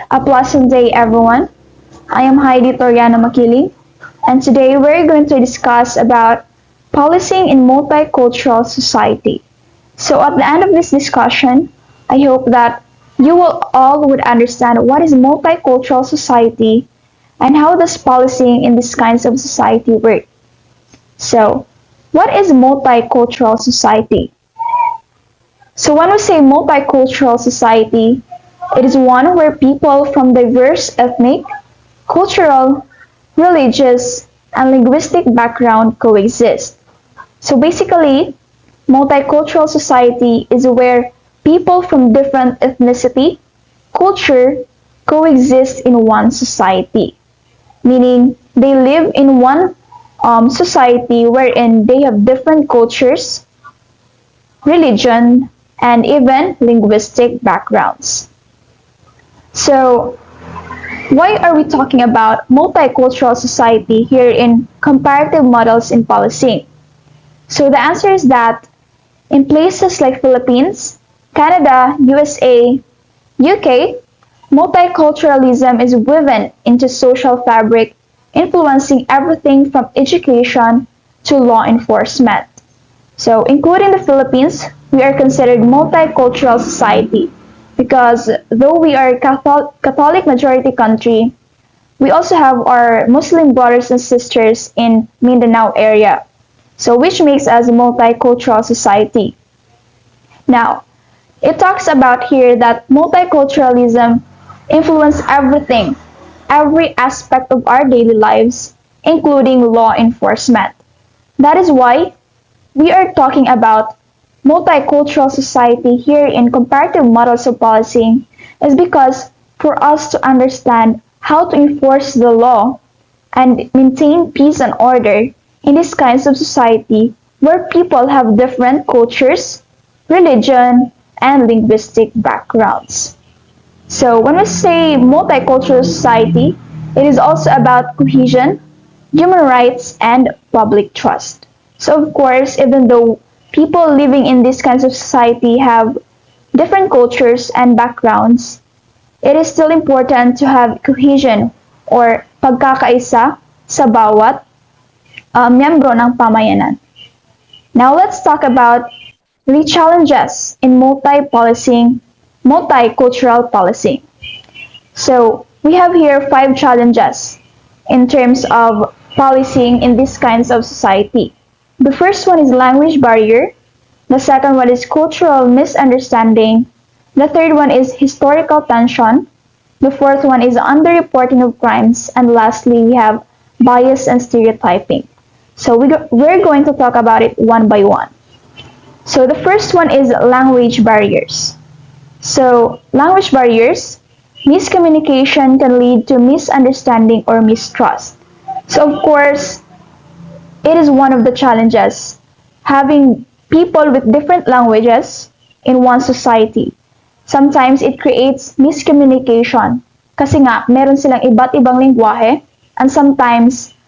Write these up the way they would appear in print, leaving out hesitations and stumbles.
A pleasant day, everyone. I am Heidi Toriano Makiling, and today we're going to discuss about policing in multicultural society. So at the end of this discussion, I hope that you will all would understand what is multicultural society and how does policing in these kinds of society work. So, what is multicultural society? So when we say multicultural society, it is one where people from diverse ethnic, cultural, religious, and linguistic background coexist. So basically, multicultural society is where people from different ethnicity, culture coexist in one society, meaning they live in one society wherein they have different cultures, religion, and even linguistic backgrounds. So, why are we talking about multicultural society here in comparative models in policing? So the answer is that in places like Philippines, Canada, USA, UK, multiculturalism is woven into social fabric, influencing everything from education to law enforcement. So including the Philippines, we are considered multicultural society because though we are a Catholic majority country, we also have our Muslim brothers and sisters in Mindanao area, so which makes us a multicultural society. Now, it talks about here that multiculturalism influences everything, every aspect of our daily lives, including law enforcement. That is why we are talking about multicultural society here in comparative models of policing is because for us to understand how to enforce the law and maintain peace and order in these kinds of society where people have different cultures, religion, and linguistic backgrounds. So when we say multicultural society, it is also about cohesion, human rights, and public trust. So of course, even though people living in these kinds of society have different cultures and backgrounds, it is still important to have cohesion or pagkakaisa sa bawat miyembro ng pamayanan. Now let's talk about the challenges in multicultural policing. So we have here 5 challenges in terms of policing in these kinds of society. The first one is language barrier. The second one is cultural misunderstanding. The third one is historical tension. The fourth one is underreporting of crimes. And lastly, we have bias and stereotyping. So we're going to talk about it one by one. So the first one is language barriers. So language barriers, miscommunication can lead to misunderstanding or mistrust. So of course, it is one of the challenges having people with different languages in one society. Sometimes it creates miscommunication kasi nga meron silang iba't ibang lingwahe and sometimes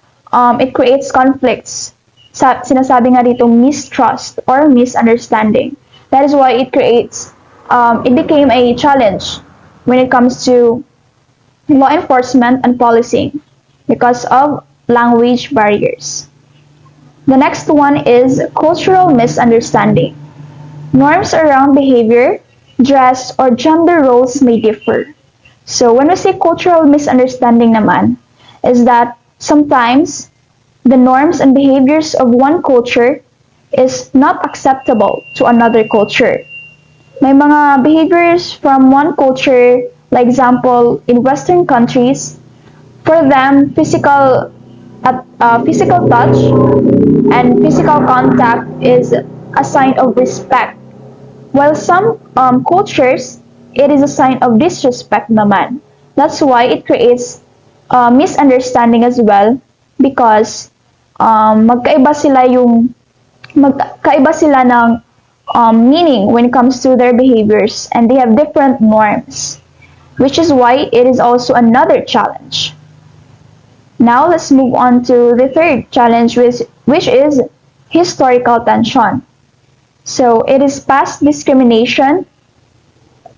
it creates conflicts. Sinasabi nga dito mistrust or misunderstanding. That is why it became a challenge when it comes to law enforcement and policing because of language barriers. The next one is cultural misunderstanding. Norms around behavior, dress, or gender roles may differ. So when we say cultural misunderstanding naman, is that sometimes the norms and behaviors of one culture is not acceptable to another culture. May mga behaviors from one culture, like example, in Western countries, for them, physical touch and physical contact is a sign of respect. While some cultures, it is a sign of disrespect naman. That's why it creates misunderstanding as well because magkaiba sila ng meaning when it comes to their behaviors and they have different norms, which is why it is also another challenge. Now let's move on to the third challenge, which is historical tension. So it is past discrimination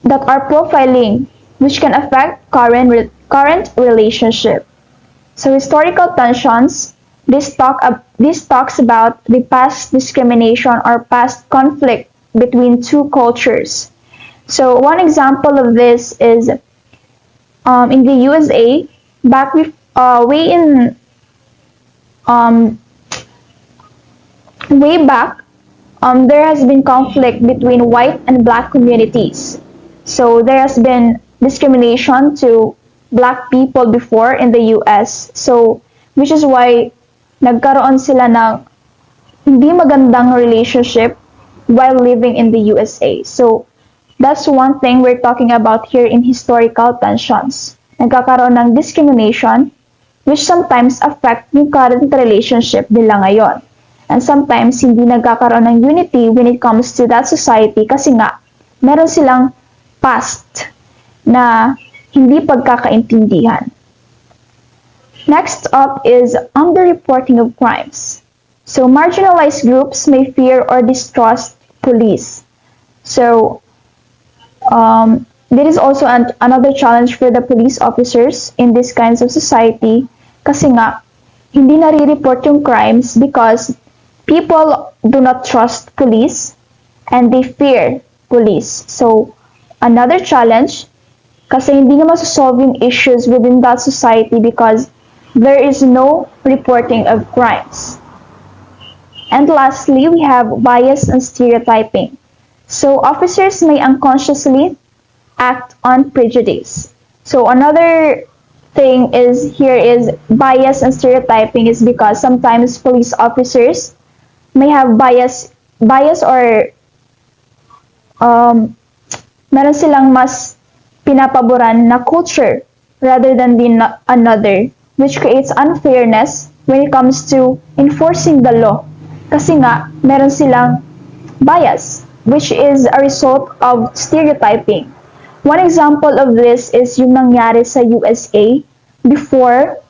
that are profiling which can affect current relationship. So historical tensions, this talks about the past discrimination or past conflict between two cultures. So one example of this is in the USA, back with, way in um, way back, there has been conflict between white and black communities. So there has been discrimination to black people before in the US. So which is why nagkaroon sila ng hindi magandang relationship while living in the USA. So that's one thing we're talking about here in historical tensions. Nagkakaroon ng discrimination which sometimes affect yung current relationship nila ngayon. And sometimes hindi nagkakaroon ng unity when it comes to that society kasi nga meron silang past na hindi pagkakaintindihan. Next up is underreporting of crimes. So marginalized groups may fear or distrust police. So this is also another challenge for the police officers in these kinds of society kasi nga hindi nare-report yung crimes because people do not trust police and they fear police. So another challenge kasi hindi na masosolve yung issues within that society because there is no reporting of crimes. And lastly, we have bias and stereotyping. So officers may unconsciously act on prejudice. So another thing is here is bias and stereotyping is because sometimes police officers may have bias or meron silang mas pinapaboran na culture rather than another, which creates unfairness when it comes to enforcing the law. Kasi nga, meron silang bias, which is a result of stereotyping. One example of this is yung nangyari sa USA before,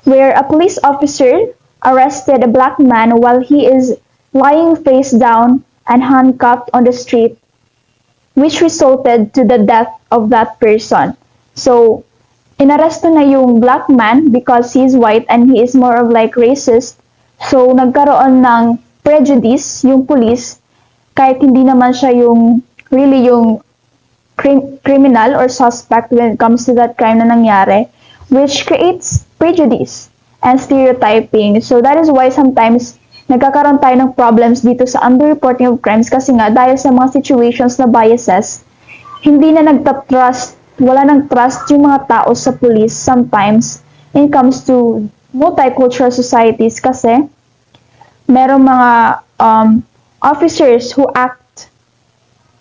where a police officer arrested a black man while he is lying face down and handcuffed on the street, which resulted to the death of that person. So, inaresto na yung black man because he is white and he is more of like racist. So, nagkaroon ng prejudice yung police kahit hindi naman siya yung really yung criminal or suspect when it comes to that crime na nangyari, which creates prejudice and stereotyping. So, that is why sometimes nagkakaroon tayo ng problems dito sa underreporting of crimes kasi nga dahil sa mga situations na biases, hindi na wala nang trust yung mga tao sa police sometimes when it comes to multicultural societies kasi merong mga officers who act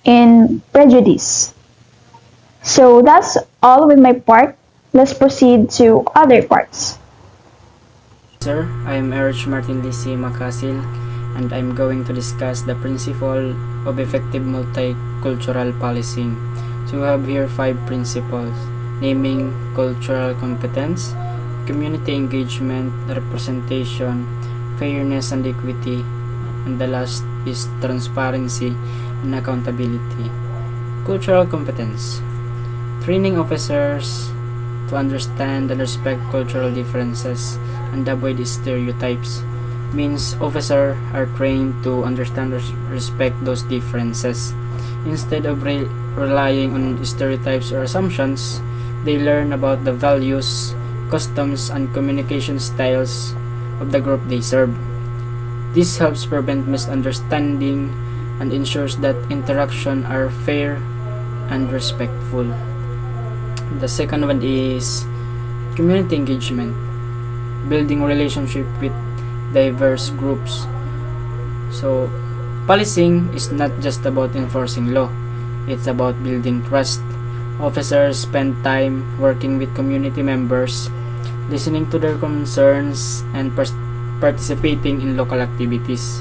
in prejudice. So that's all with my part. Let's proceed to other parts. Sir, I am Erich Martin Lisi Macasil and I'm going to discuss the principle of effective multicultural policing. So we have here 5 principles, naming cultural competence, community engagement, representation, fairness and equity, and the last is transparency and accountability. Cultural competence. Training officers to understand and respect cultural differences and avoid stereotypes means officers are trained to understand and respect those differences. Instead of relying on stereotypes or assumptions, they learn about the values, customs, and communication styles of the group they serve. This helps prevent misunderstanding and ensures that interactions are fair and respectful. The second one is community engagement, building relationship with diverse groups. So, policing is not just about enforcing law, it's about building trust. Officers spend time working with community members, listening to their concerns, and participating in local activities.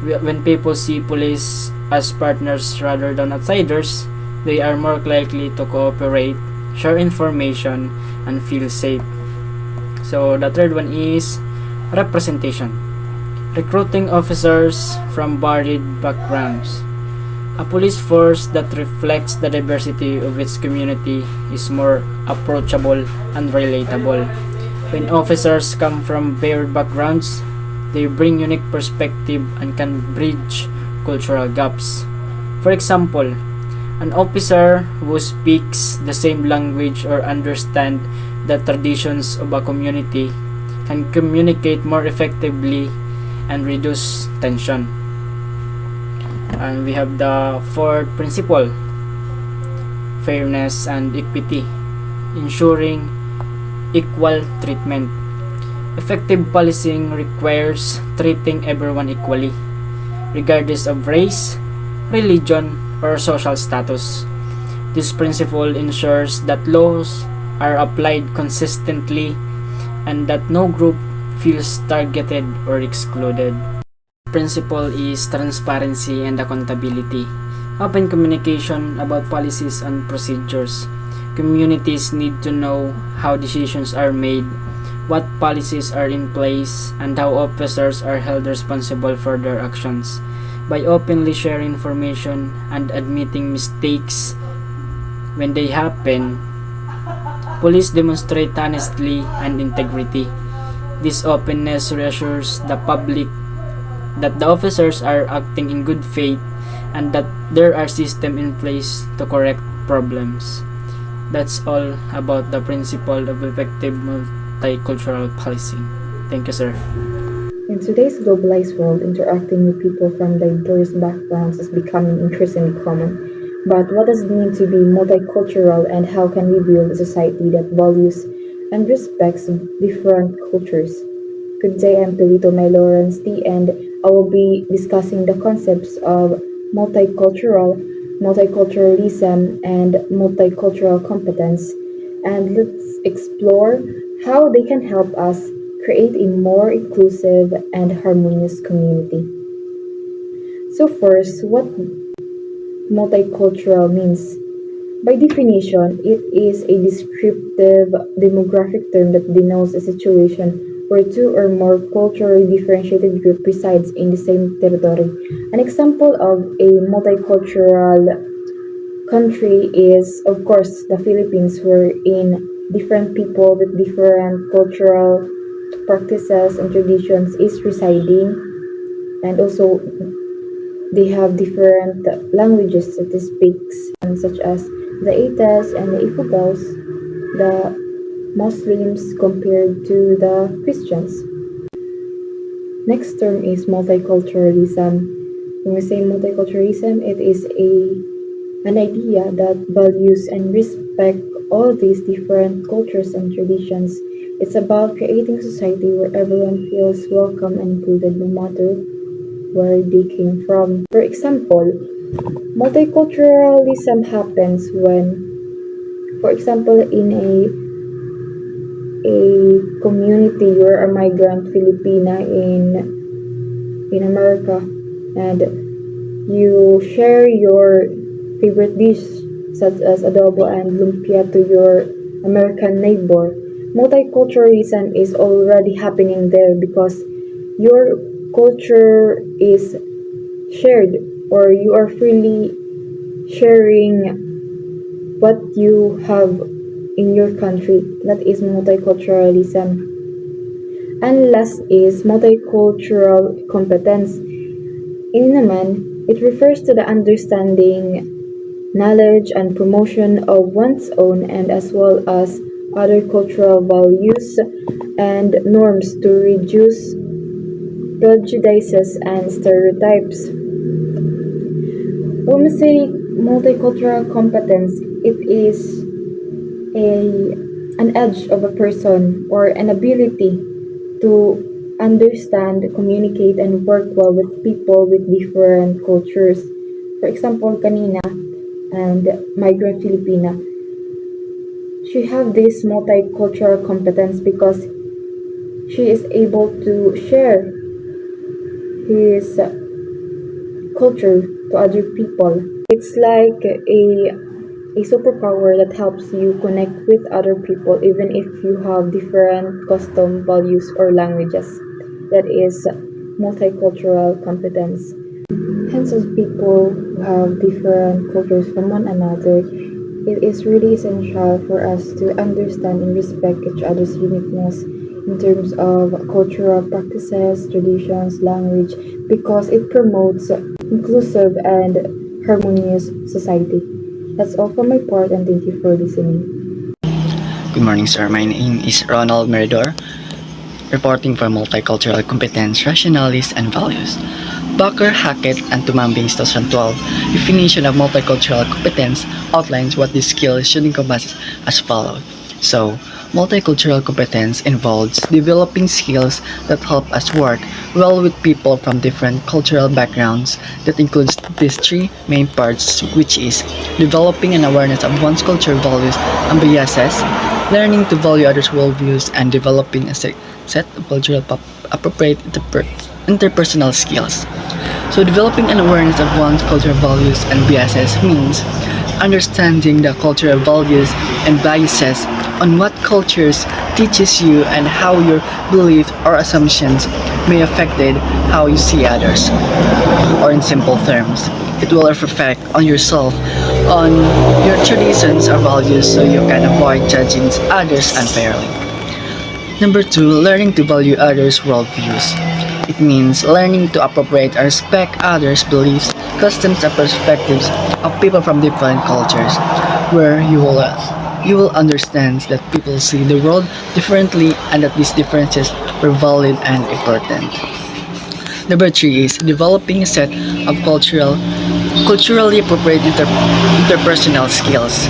When people see police as partners rather than outsiders, they are more likely to cooperate, share information, and feel safe. So the third one is representation. Recruiting officers from varied backgrounds. A police force that reflects the diversity of its community is more approachable and relatable. When officers come from varied backgrounds, they bring unique perspective and can bridge cultural gaps. For example, an officer who speaks the same language or understand the traditions of a community can communicate more effectively and reduce tension. And we have the fourth principle, fairness and equity, ensuring equal treatment. Effective policing requires treating everyone equally, regardless of race, religion, or social status. This principle ensures that laws are applied consistently and that no group feels targeted or excluded. Principle is transparency and accountability. Open communication about policies and procedures. Communities need to know how decisions are made, what policies are in place, and how officers are held responsible for their actions. By openly sharing information and admitting mistakes when they happen, police demonstrate honesty and integrity. This openness reassures the public that the officers are acting in good faith and that there are systems in place to correct problems. That's all about the principle of effective multicultural policing. Thank you, sir. In today's globalized world, interacting with people from diverse backgrounds is becoming increasingly common. But what does it mean to be multicultural, and how can we build a society that values and respects different cultures? Good day, I'm Pelito May Lawrence T, and I will be discussing the concepts of multiculturalism, and multicultural competence. And let's explore how they can help us create a more inclusive and harmonious community. So, first, what multicultural means? By definition, it is a descriptive demographic term that denotes a situation where two or more culturally differentiated groups resides in the same territory. An example of a multicultural country is, of course, the Philippines, wherein different people with different cultural practices and traditions is residing, and also they have different languages that they speak, such as the Itas and the Ifugaos, the Muslims compared to the Christians. Next term is multiculturalism. When we say multiculturalism, it is an idea that values and respect all these different cultures and traditions. It's about creating a society where everyone feels welcome and included no matter where they came from. For example, multiculturalism happens when, for example, in a community, you're a migrant Filipina in America, and you share your favorite dish such as adobo and lumpia to your American neighbor. Multiculturalism is already happening there because your culture is shared, or you are freely sharing what you have in your country. That is multiculturalism. And last is multicultural competence. In Naman, it refers to the understanding, knowledge, and promotion of one's own and as well as other cultural values and norms to reduce prejudices and stereotypes. When we say multicultural competence, it is an edge of a person or an ability to understand, communicate, and work well with people with different cultures. For example, kanina and migrant Filipina, she have this multicultural competence because she is able to share his culture to other people. It's like a superpower that helps you connect with other people even if you have different custom values or languages. That is multicultural competence. Hence, as people who have different cultures from one another, it is really essential for us to understand and respect each other's uniqueness in terms of cultural practices, traditions, language, because it promotes inclusive and harmonious society. That's all for my part, and thank you for listening. Good morning, sir. My name is Ronald Meridor, reporting for Multicultural Competence, Rationalis, and Values. Baker, Hackett, and Tumambing's 2012 definition of multicultural competence outlines what this skill should encompass as follows. So, multicultural competence involves developing skills that help us work well with people from different cultural backgrounds. That includes these three main parts, which is developing an awareness of one's culture, values, and biases, learning to value others' worldviews, and developing a set of appropriate interpersonal skills. So developing an awareness of one's cultural values and biases means understanding the cultural values and biases on what cultures teaches you and how your beliefs or assumptions may affected how you see others. Or in simple terms, it will reflect on yourself, on your traditions or values so you can avoid judging others unfairly. Number two, learning to value others' worldviews. It means learning to appropriate and respect others' beliefs, customs, and perspectives of people from different cultures, where you will understand that people see the world differently and that these differences are valid and important. Number three is developing a set of culturally appropriate interpersonal skills.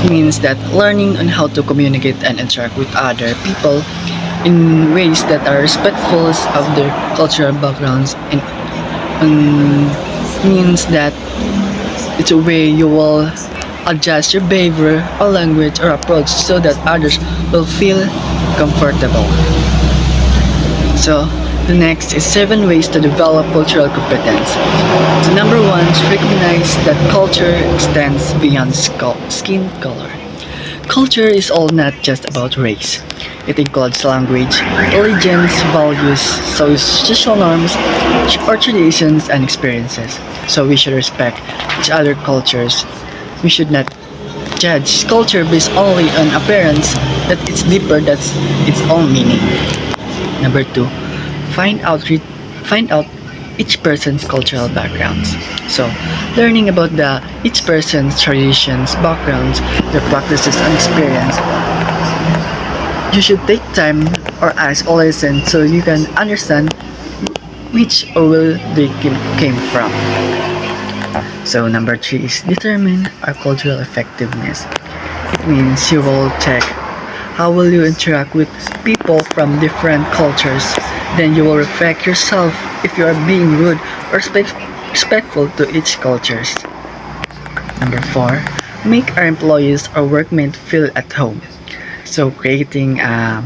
It means that learning on how to communicate and interact with other people in ways that are respectful of their cultural backgrounds and means that it's a way you will adjust your behavior or language or approach so that others will feel comfortable. So the next is 7 ways to develop cultural competence. So number 1 is recognize that culture extends beyond skin color. Culture is all not just about race. It includes language, religions, values, social norms, or traditions and experiences. So we should respect each other cultures. We should not judge culture based only on appearance, that it's deeper than its own meaning. Number 2, find out each person's cultural backgrounds. So, learning about each person's traditions, backgrounds, their practices and experience. You should take time or ask or listen so you can understand which or where they came from. So number 3 is determine our cultural effectiveness. It means you will check how will you interact with people from different cultures. Then you will reflect yourself if you are being rude or respectful to each cultures. Number 4, make our employees or workmates feel at home. So creating a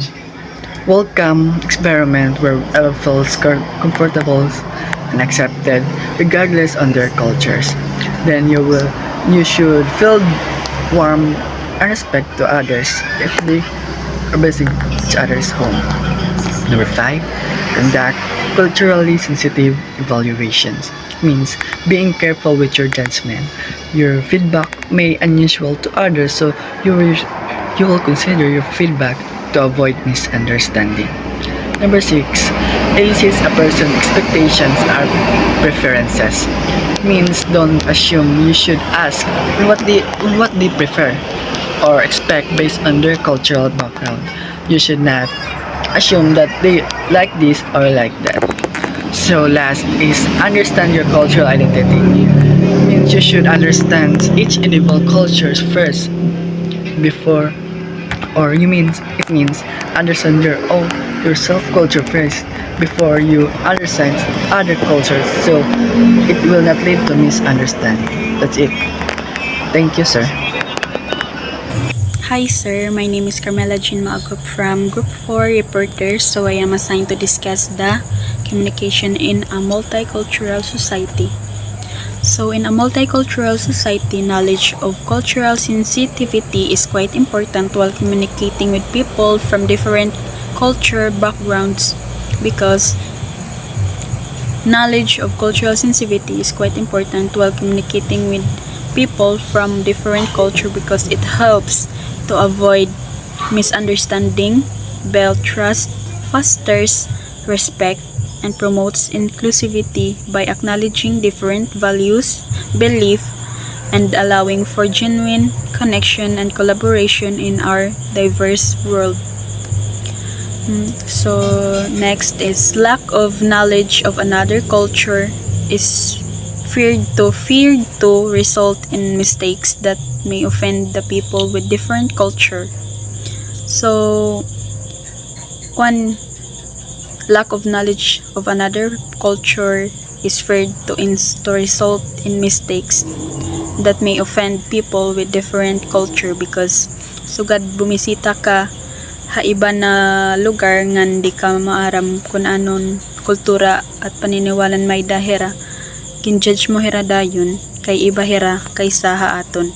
welcome experiment where everyone feels comfortable and accepted regardless on their cultures. Then you should feel warm and respect to others if they are visiting each other's home. Number 5, conduct culturally sensitive evaluations. Means being careful with your judgment. Your feedback may unusual to others, so you will consider your feedback to avoid misunderstanding. Number 6, elicit a person's expectations or preferences. Means don't assume, you should ask what they prefer or expect based on their cultural background. You should not assume that they like this or like that. So last is understand your cultural identity. Means you should understand each individual cultures first before it means understand your self culture first before you understand other cultures, so it will not lead to misunderstanding. That's it. Thank you, sir. Hi sir, my name is Carmela Jean Maagup from Group 4 Reporters. So I am assigned to discuss the communication in a multicultural society. So in a multicultural society, knowledge of cultural sensitivity is quite important while communicating with people from different culture backgrounds, because knowledge of cultural sensitivity is quite important while communicating with people from different culture because it helps to avoid misunderstanding, build trust, fosters respect, and promotes inclusivity by acknowledging different values, belief, and allowing for genuine connection and collaboration in our diverse world. So next is lack of knowledge of another culture is feared to result in mistakes that may offend the people with different culture. So one lack of knowledge of another culture is feared to result in mistakes that may offend people with different culture because sugad bumisita ka ha iba na lugar ngan di ka maaram kung anon kultura at paniniwalan may dahera kinjudge mo hira dayon kay iba hira kaysa haaton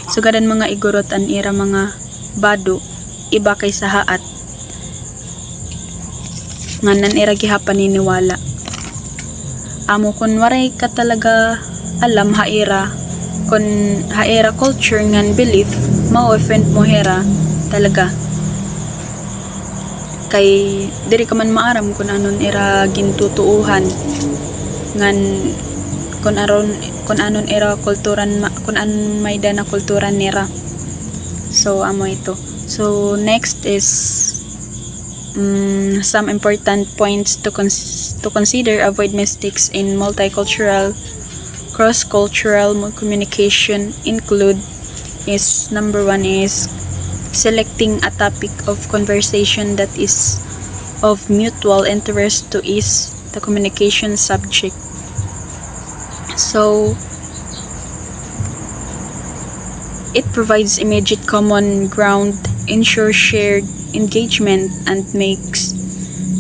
sugadan mga igorot an ira mga bado iba kaysa haat nganan ira giha paniniwala amo kun waray ka talaga alam haira kun haira culture ngan belief ma-offend mo hira talaga kay diri ka man maaram kung anon era gintutuuhan ngan kung anon era kulturan kung anon may dana kulturan nira so amo ito so next is some important points to consider avoid mistakes in multicultural cross-cultural communication include is number 1 is selecting a topic of conversation that is of mutual interest to ease the communication subject. So, it provides immediate common ground, ensures shared engagement, and makes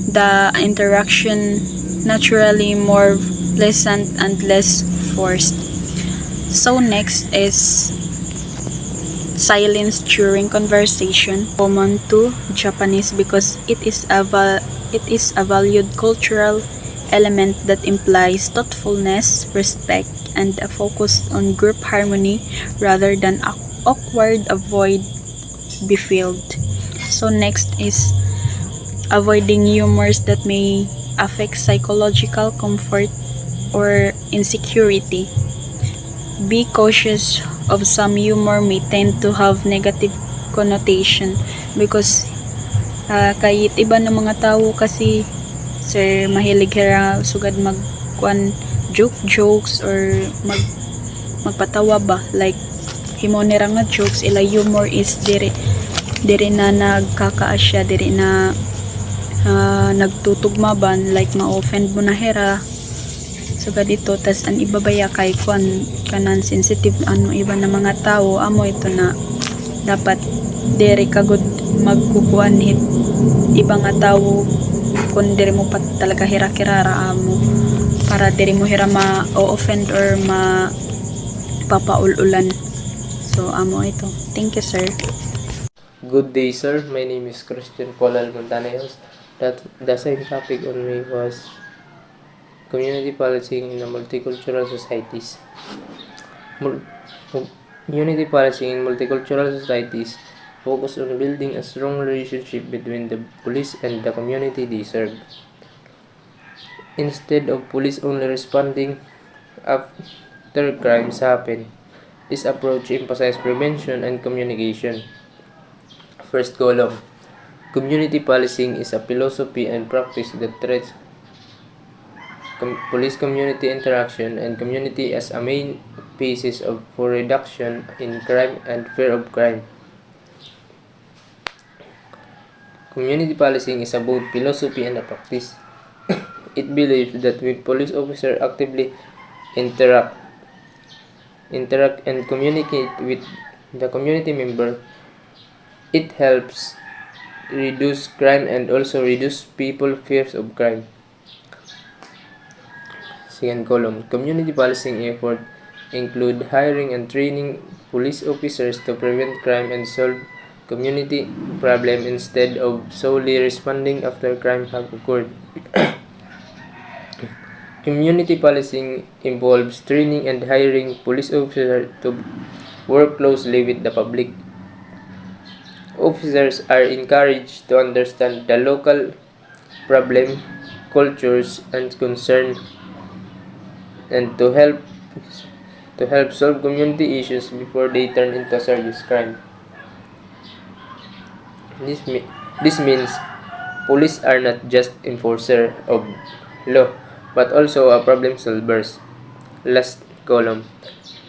the interaction naturally more pleasant and less forced. So, next is silence during conversation common to Japanese because it is a valued cultural element that implies thoughtfulness, respect, and a focus on group harmony rather than awkward avoid be filled. So next is avoiding humors that may affect psychological comfort or insecurity. Be cautious of some humor may tend to have negative connotation because kahit iba ng mga tao kasi sir mahilig hira sugad magkuan jokes or magpatawa ba like himo nira nga jokes ila humor is diri na nagkakaasya diri na nagtutugma ban like ma-offend mo na hira sugad ito tas an ibabaya kay kuan kanan sensitive ano iba na mga tao amo ito na dapat diri kagud magkukuan hit iba nga tao kun diri mo pat talaga hira-kirara amo para diri mo hira ma-offend or papaululan so amo ito thank you sir. Good day, sir. My name is Christian Paul Montaneos. The same topic on me was community policing in a multicultural societies. Community policing in multicultural societies focus on building a strong relationship between the police and the community they serve. Instead of police only responding after crimes happen, this approach emphasizes prevention and communication. First column. Community policing is a philosophy and practice that treats police-community interaction and community as a main basis for reduction in crime and fear of crime. Community policing is both philosophy and a practice. It believes that when police officers actively interact and communicate with the community member, it helps reduce crime and also reduce people's fears of crime. Second column. Community policing effort include hiring and training police officers to prevent crime and solve community problem instead of solely responding after crime have occurred. Community policing involves training and hiring police officers to work closely with the public. Officers are encouraged to understand the local problem, cultures, and concern, and to help solve community issues before they turn into serious crime. This means police are not just enforcer of law, but also a problem solvers. Last column.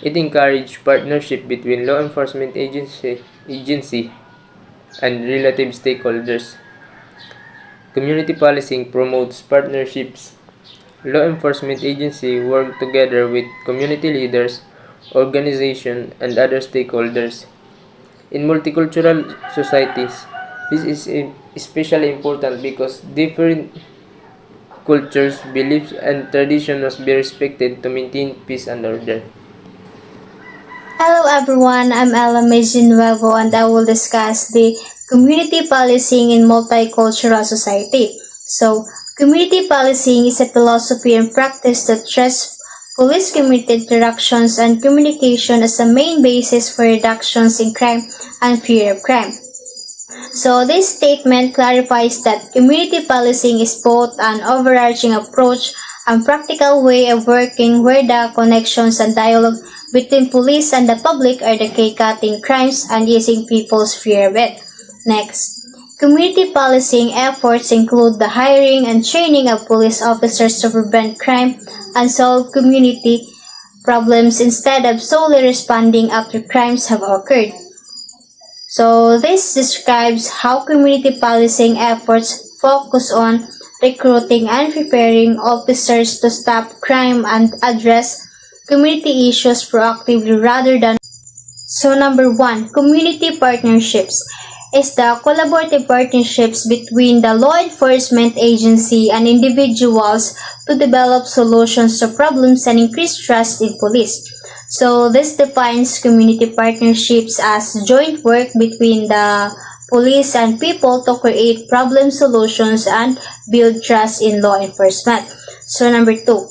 It encourages partnership between law enforcement agency and relative stakeholders. Community policing promotes partnerships. Law enforcement agency work together with community leaders, organizations, and other stakeholders. In multicultural societies, this is especially important because different cultures, beliefs, and traditions must be respected to maintain peace and order. Hello everyone, I'm Ella Mazin Nuevo and I will discuss the community policing in multicultural society. So, community policing is a philosophy and practice that stresses police community interactions and communication as a main basis for reductions in crime and fear of crime. So, this statement clarifies that community policing is both an overarching approach and practical way of working where the connections and dialogue between police and the public are the key cutting crimes and easing people's fear of it. Next, community policing efforts include the hiring and training of police officers to prevent crime and solve community problems instead of solely responding after crimes have occurred. So this describes how community policing efforts focus on recruiting and preparing officers to stop crime and address community issues proactively rather than. So number 1, community partnerships is the collaborative partnerships between the law enforcement agency and individuals to develop solutions to problems and increase trust in police. So this defines community partnerships as joint work between the police and people to create problem solutions and build trust in law enforcement. So number 2,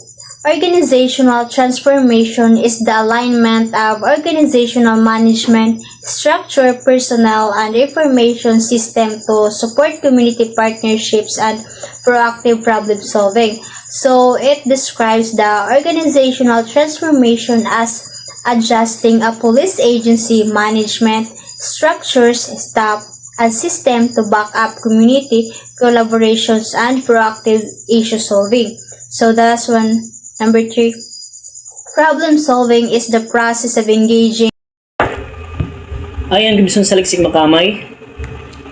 organizational transformation is the alignment of organizational management, structure, personnel, and information system to support community partnerships and proactive problem solving. So it describes the organizational transformation as adjusting a police agency management, structures, staff, and system to back up community collaborations and proactive issue solving. So that's one. Number 3, problem solving is the process of engaging. Ayan, Gibson Saliksik Makamay.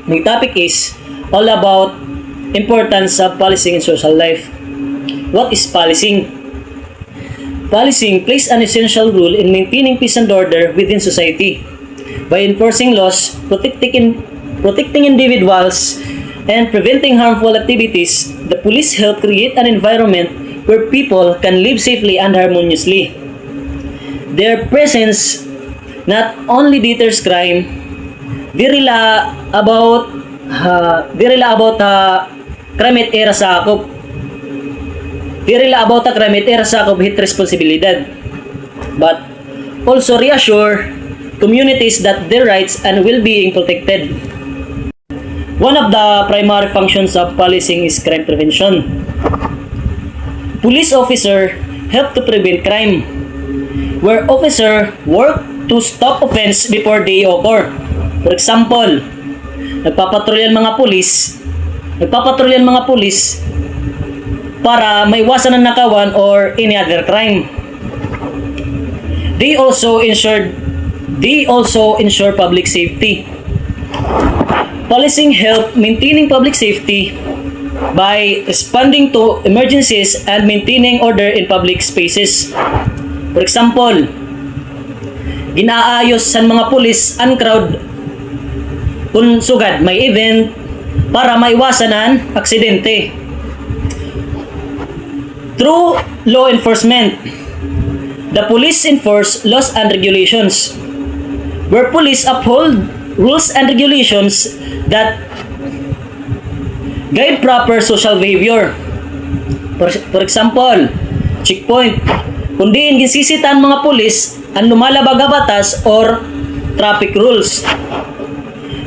My topic is all about importance of policing in social life. What is policing? Policing plays an essential role in maintaining peace and order within society. By enforcing laws, protecting individuals, and preventing harmful activities, the police help create an environment where people can live safely and harmoniously. Their presence not only deters crime, di rila about crime at era sakop. Di rila about crime at era sakop hit responsibilidad, but also reassure communities that their rights and well-being protected. One of the primary functions of policing is crime prevention. Police officer help to prevent crime, where officer work to stop offense before they occur. For example, nagpapatrolyan mga pulis para maiwasan ng nakawan or any other crime. They also ensure public safety. Policing help maintaining public safety by responding to emergencies and maintaining order in public spaces. For example, ginaayos sa mga pulis ang crowd kung sugad may event para maiwasan ang aksidente. Through law enforcement, the police enforce laws and regulations, where police uphold rules and regulations that guide proper social behavior. For example, checkpoint, kundi ginsisit ang mga pulis ang lumalabag nga batas or traffic rules.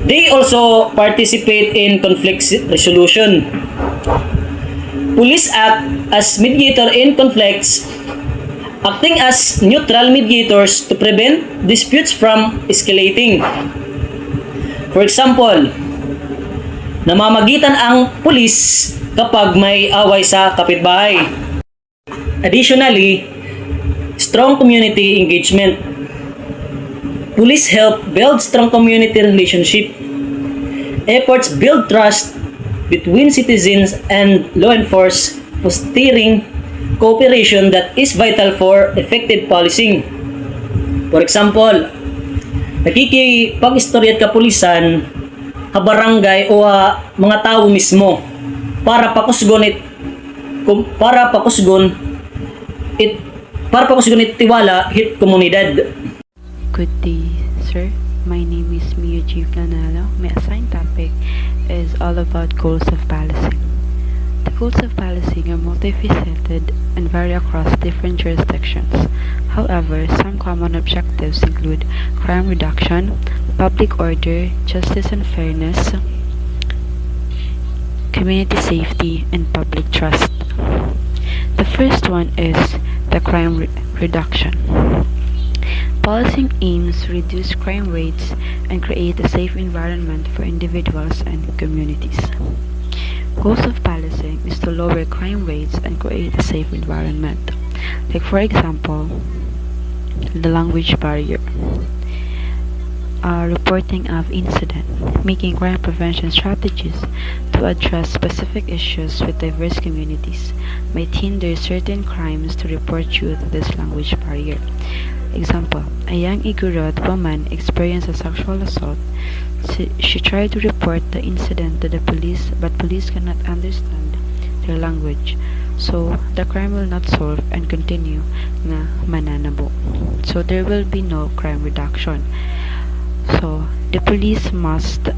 They also participate in conflict resolution. Police act as mediator in conflicts, acting as neutral mediators to prevent disputes from escalating. For example, namamagitan ang pulis kapag may away sa kapitbahay. Additionally, strong community engagement. Police help build strong community relationship. Efforts build trust between citizens and law enforcement, fostering cooperation that is vital for effective policing. For example, nakikipag-istorya at kapulisan sa barangay o mga tao mismo para pakusgon tiwala hit komunidad. Good day, sir. My name is Mio G. Planalo. My assigned topic is all about goals of policing. The goals of policing are multifaceted and vary across different jurisdictions. However, some common objectives include crime reduction, public order, justice and fairness, community safety, and public trust. The first one is the crime reduction. Policing aims to reduce crime rates and create a safe environment for individuals and communities. Goals of policing is to lower crime rates and create a safe environment. Like for example, the language barrier, reporting of incident, making crime prevention strategies to address specific issues with diverse communities might hinder certain crimes to report due to this language barrier. Example, a young Igorot woman experienced a sexual assault. She tried to report the incident to the police, but police cannot understand their language. So, the crime will not solve and continue na mananabo. So, there will be no crime reduction. So, the police must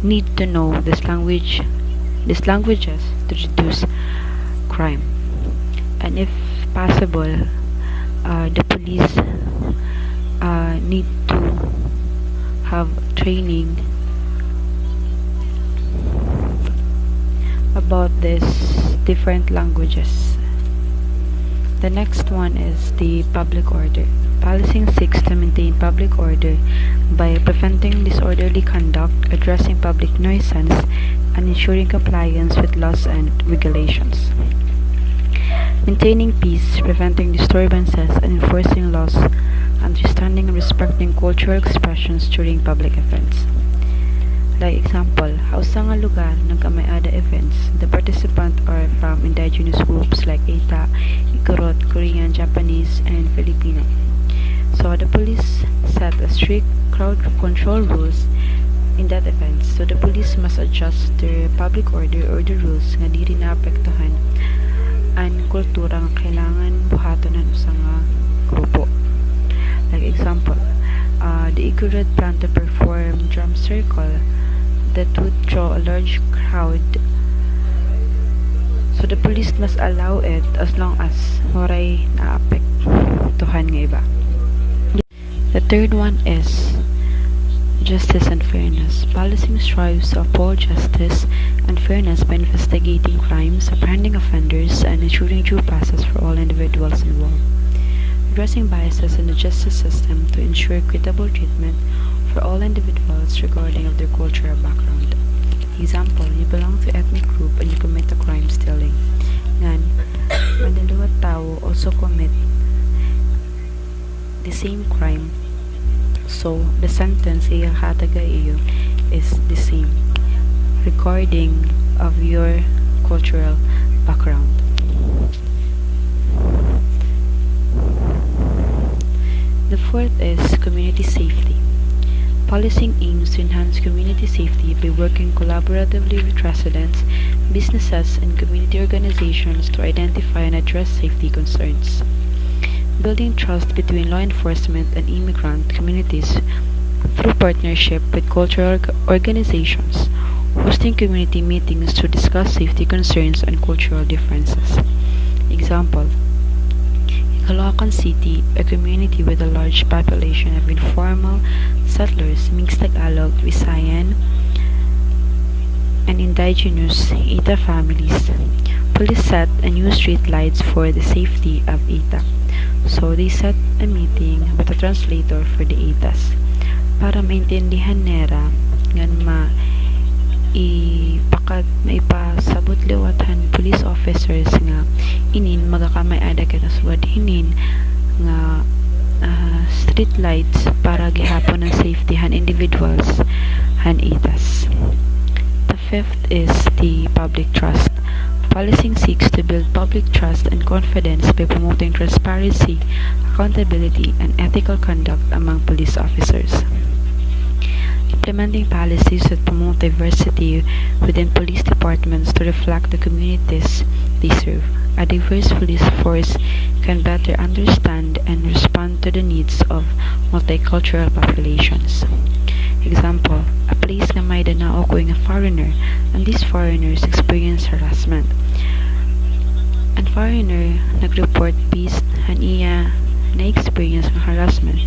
need to know these languages to reduce crime. And if possible, the police need to have training about these different languages. The next one is the public order. Policing seeks to maintain public order by preventing disorderly conduct, addressing public nuisance, and ensuring compliance with laws and regulations. Maintaining peace, preventing disturbances, and enforcing laws, understanding and respecting cultural expressions during public events. Like example, sa nga lugar ng kamayada events, the participants are from indigenous groups like Eta, Igorot, Korean, Japanese, and Filipino. So the police set a strict crowd control rules in that event. So the police must adjust their public order or the rules nga diri naapektuhan ang kultura nga kailangan buhaton ng usang grupo. Like example, the Igorot plan to perform drum circle that would draw a large crowd. So the police must allow it as long as waray naapektuhan nga iba. The third one is justice and fairness. Policing strives to uphold justice and fairness by investigating crimes, apprehending offenders, and ensuring due process for all individuals involved. Addressing biases in the justice system to ensure equitable treatment for all individuals regarding of their cultural background. Example, you belong to ethnic group and you commit a crime stealing. Ngan, madalawat tao also commit the same crime. So, the sentence ihahataga iyo is the same regarding of your cultural background. The fourth is community safety. Policing aims to enhance community safety by working collaboratively with residents, businesses, and community organizations to identify and address safety concerns. Building trust between law enforcement and immigrant communities through partnership with cultural organizations, hosting community meetings to discuss safety concerns and cultural differences. Example, Caloocan City, a community with a large population of informal settlers, mixed Tagalog, Visayan, and indigenous Ita families. Police set a new street lights for the safety of Ita. So they set a meeting with a translator for the Itas para maintindihan nera ngan maipasabot liwatan police officers nga inin magakamay ada kita suwad hinin nga street lights para gihapon ng safety han individuals han Itas. The fifth is the public trust. Policing seeks to build public trust and confidence by promoting transparency, accountability, and ethical conduct among police officers. Implementing policies that promote diversity within police departments to reflect the communities they serve. A diverse police force can better understand and respond to the needs of multicultural populations. Example, a place na may danaokoy nga foreigner, and these foreigners experience harassment. Ang foreigner nag-report based han iya na-experience ng harassment,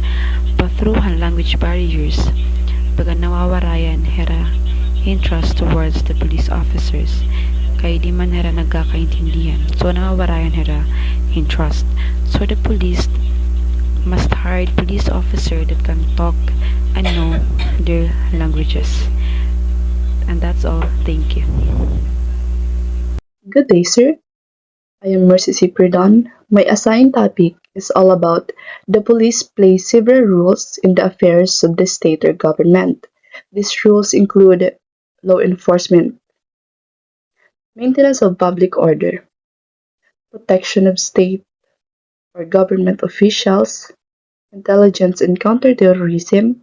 but through han language barriers, baga nawawarayan hera in trust towards the police officers, kay di man hera nagkakaintindihan, so nawawarayan hera in trust. So the police must hire police officer that can talk and know their languages. And that's all. Thank you. Good day, sir. I am Mercy Cipridon. My assigned topic is all about the police play several roles in the affairs of the state or government. These rules include law enforcement, maintenance of public order, protection of state or government officials, intelligence and counterterrorism,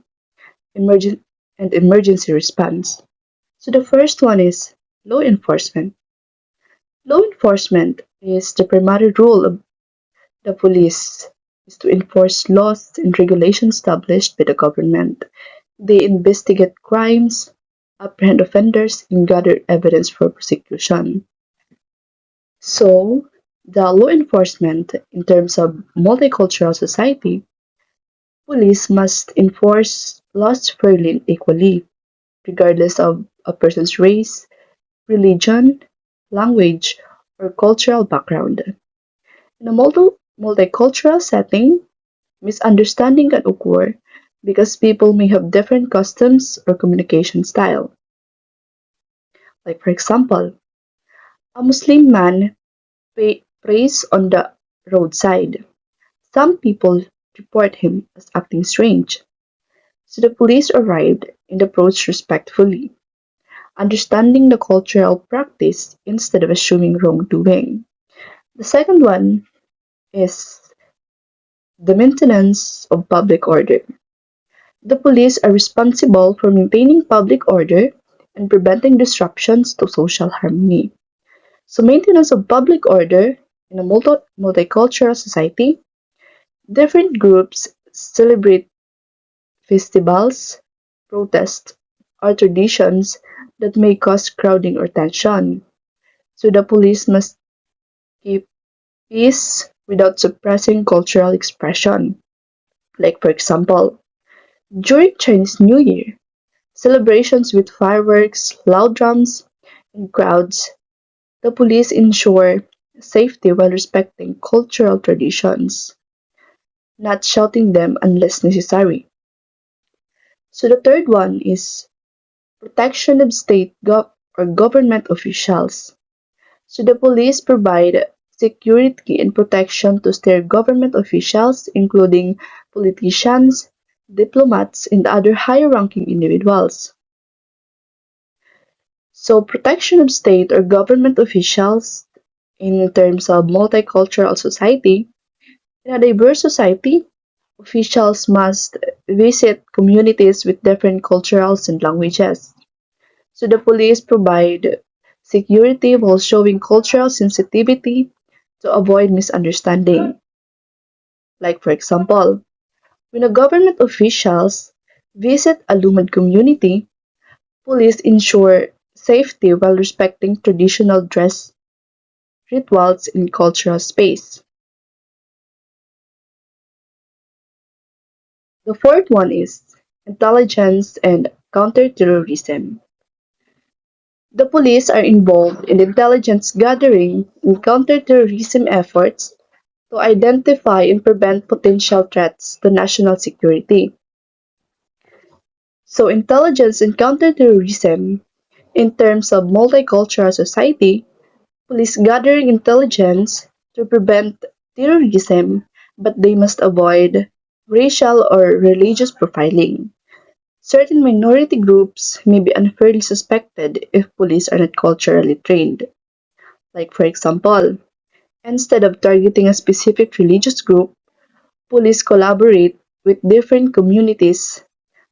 emergency response. So the first one is law enforcement. Law enforcement is the primary role of the police is to enforce laws and regulations established by the government. They investigate crimes, apprehend offenders, and gather evidence for prosecution. So, the law enforcement in terms of multicultural society, police must enforce laws fairly and equally, regardless of a person's race, religion, language, or cultural background. In a multicultural setting, misunderstanding can occur because people may have different customs or communication style. Like for example, a Muslim man prays on the roadside. Some people report him as acting strange. So the police arrived and approached respectfully, understanding the cultural practice instead of assuming wrongdoing. The second one is the maintenance of public order. The police are responsible for maintaining public order and preventing disruptions to social harmony. So maintenance of public order in a multicultural society, different groups celebrate festivals, protests, or traditions that may cause crowding or tension. So the police must keep peace without suppressing cultural expression. Like for example, during Chinese New Year, celebrations with fireworks, loud drums, and crowds, the police ensure safety while respecting cultural traditions, not shouting them unless necessary. So the third one is protection of state or government officials. So the police provide security and protection to state government officials, including politicians, diplomats, and other higher-ranking individuals. So protection of state or government officials in terms of multicultural society, in a diverse society, officials must visit communities with different cultures and languages. So the police provide security while showing cultural sensitivity to avoid misunderstanding. Like for example, when a government officials visit a Lumad community, police ensure safety while respecting traditional dress rituals in cultural space. The fourth one is intelligence and counterterrorism. The police are involved in intelligence gathering and counterterrorism efforts to identify and prevent potential threats to national security. So, intelligence and counterterrorism, in terms of multicultural society, police gathering intelligence to prevent terrorism, but they must avoid racial or religious profiling. Certain minority groups may be unfairly suspected if police are not culturally trained. Like, for example, instead of targeting a specific religious group, police collaborate with different communities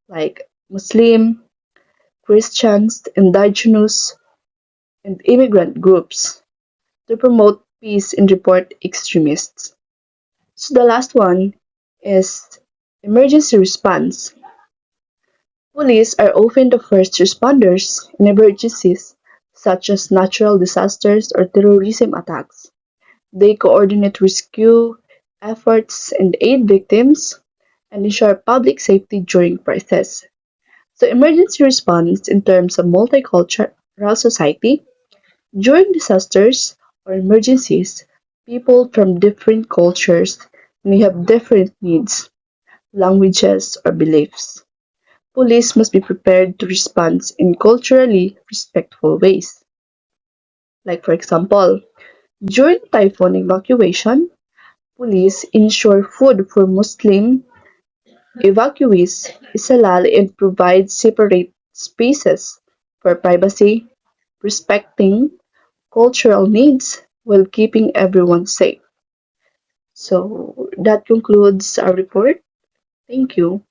like Muslim, Christians, indigenous, and immigrant groups to promote peace and report extremists. So the last one is emergency response. Police are often the first responders in emergencies such as natural disasters or terrorism attacks. They coordinate rescue efforts and aid victims and ensure public safety during crisis. So emergency response in terms of multicultural society, during disasters or emergencies, people from different cultures may have different needs, languages, or beliefs. Police must be prepared to respond in culturally respectful ways. Like, for example, during typhoon evacuation, police ensure food for Muslim evacuees is halal and provide separate spaces for privacy, respecting cultural needs while keeping everyone safe. So that concludes our report. Thank you.